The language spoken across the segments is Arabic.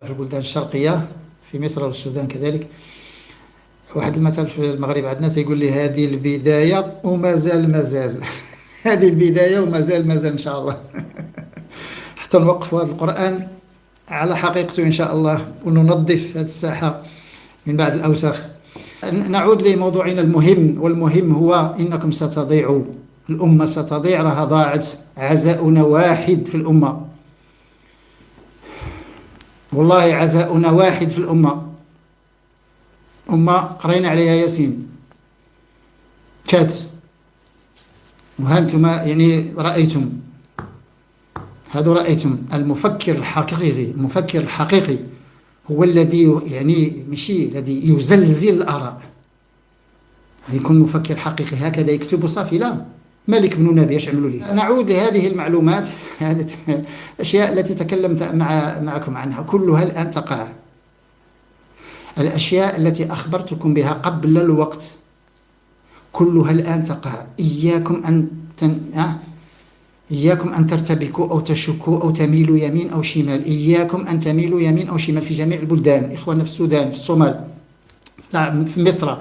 في البلدان الشرقية، في مصر والسودان كذلك. واحد المثل في المغرب عندنا تيقول لي هذه البداية وما زال مازال هذه البداية وما زال مازال إن شاء الله حتى نوقفوا هذا القرآن على حقيقته إن شاء الله، وننظف هذه الساحة من بعد الأوساخ. نعود لموضوعنا المهم، والمهم هو إنكم ستضيعوا، الأمة ستضيع، راها ضاعت. عزاؤنا واحد في الأمة، والله عزاؤنا واحد في الأمة. أمة قرينا عليها ياسين كات، وهانتم يعني رأيتم، هذا رأيتم. المفكر الحقيقي، المفكر الحقيقي هو الذي يعني ماشي الذي يزلزل الآراء. يكون مفكر حقيقي هكذا يكتب صافي؟ لا. مالك بن نبي ايش عملوا لي؟ نعود لهذه المعلومات، هذه الأشياء التي تكلمت معكم عنها كلها الآن تقع. الأشياء التي أخبرتكم بها قبل الوقت كلها الآن تقع. إياكم أن ترتبكوا أو تشكوا أو تميلوا يمين أو شمال. إياكم أن تميلوا يمين أو شمال في جميع البلدان. إخواننا في السودان، في الصومال، في مصر،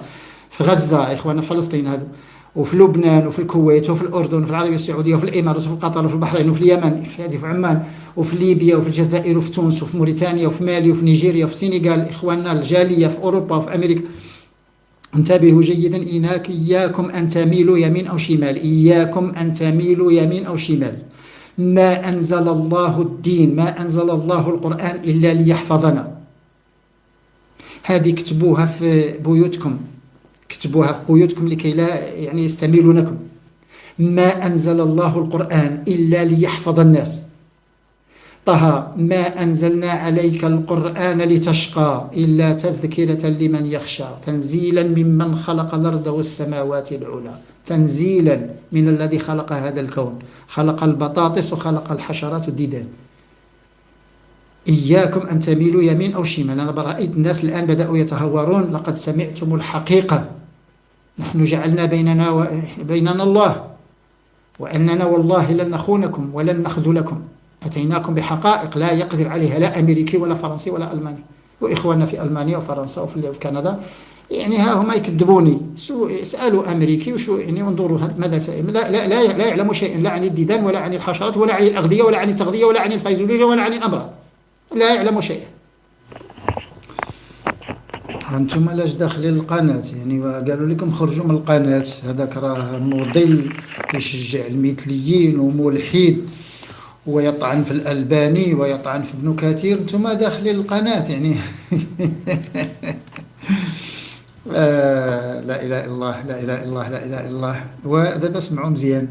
في غزة، إخواننا في فلسطين هذا، وفي لبنان، وفي الكويت، وفي الأردن، وفي العربية السعودية، وفي الإمارات، وفي قطر، وفي البحرين، وفي اليمن، في عمان، وفي ليبيا، وفي الجزائر، وفي تونس، وفي موريتانيا، وفي مالي، وفي نيجيريا، وفي السنغال. إخواننا الجالية في أوروبا وفي أمريكا، انتبهوا جيدا. إياكم أن تميلوا يمين أو شمال. إياكم أن تميلوا يمين أو شمال. ما أنزل الله الدين، ما أنزل الله القرآن إلا ليحفظنا. هذه اكتبوها في بيوتكم، اكتبوها في بيوتكم لكي لا يعني يستميلونكم. ما أنزل الله القرآن إلا ليحفظ الناس. طه: ما أنزلنا عليك القرآن لتشقى إلا تذكرة لمن يخشى تنزيلا ممن خلق الأرض والسماوات العلى. تنزيلا من الذي خلق هذا الكون، خلق البطاطس وخلق الحشرات والديدان. إياكم أن تميلوا يمين أو شمال. أنا رأيت الناس الآن بدأوا يتهورون. لقد سمعتم الحقيقة. نحن جعلنا بيننا الله، وأننا والله لن نخونكم ولن نخذلكم. أتيناكم بحقائق لا يقدر عليها لا أمريكي ولا فرنسي ولا ألماني. وإخواننا في ألمانيا وفرنسا وفي كندا يعني ها هم يكذبوني. اسألوا أمريكي وشو يعني، انظروا ماذا لا يعلم شيئا، لا عن الديدان ولا عن الحشرات ولا عن الأغذية ولا عن التغذية ولا عن الفيزيولوجيا ولا عن الأمراض. لا يعلم شيئا. أنتم لاش داخلين القناة يعني، وقالوا لكم خرجوا من القناة. هذاك راه مضل يشجع المثليين وملحد ويطعن في الألباني ويطعن في ابن كثير. أنتم داخلين القناة يعني لا إله إلا الله، لا إله إلا الله، لا إله إلا الله. ودابا اسمعوا مزيان،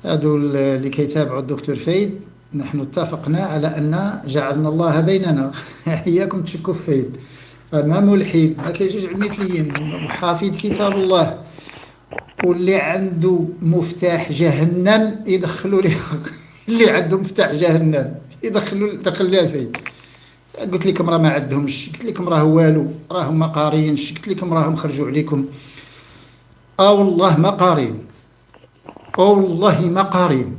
هادو اللي كيتابعوا الدكتور فايد، نحن اتفقنا على أن جعلنا الله بيننا إياكم تشكوا في فايد. ما ملحد، ما كيشجع المثليين، محافظ كتاب الله، واللي عنده مفتاح جهنم يدخلوا ليه اللي عنده مفتاح جهنم دخل ليه فايد. قلت لكم راه ما عندهمش، قلت لكم راه والو، راهم ما قارينش، قلت لكم راهم خرجوا عليكم. والله ما قارين، والله ما قارين.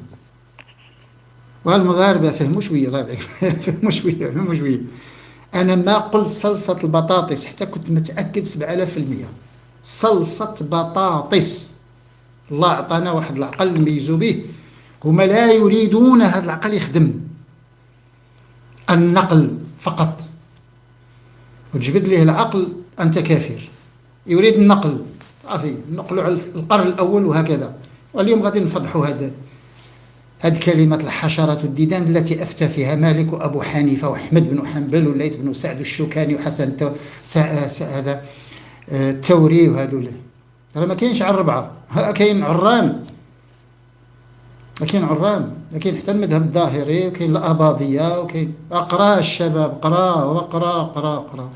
والمغاربه فهموا شويه، الله يعطيك فهموا شويه، فهموا شويه. انا ما قلت صلصه البطاطس، حتى كنت متاكد 7000%. صلصه بطاطس. الله عطانا واحد العقل نميزوا به، هما لا يريدون هذا العقل يخدم، النقل فقط. وتجبد له العقل أنت كافر. يريد النقل، صافي نقلوا على القرن الأول وهكذا. واليوم غادي نفضحوا هذه كلمة الحشرات والديدان التي أفتى فيها مالك وأبو حنيفة وأحمد بن حنبل والليث بن سعد الشوكاني وحسن هذا التوري وهذول. راه ما كاينش على الربعة، كاين عرام، كاين عرام، كاين حتى المذهب الظاهري، وكاين الأباضية، وكاين. اقرا الشباب، قرا وقرا قرا قرا.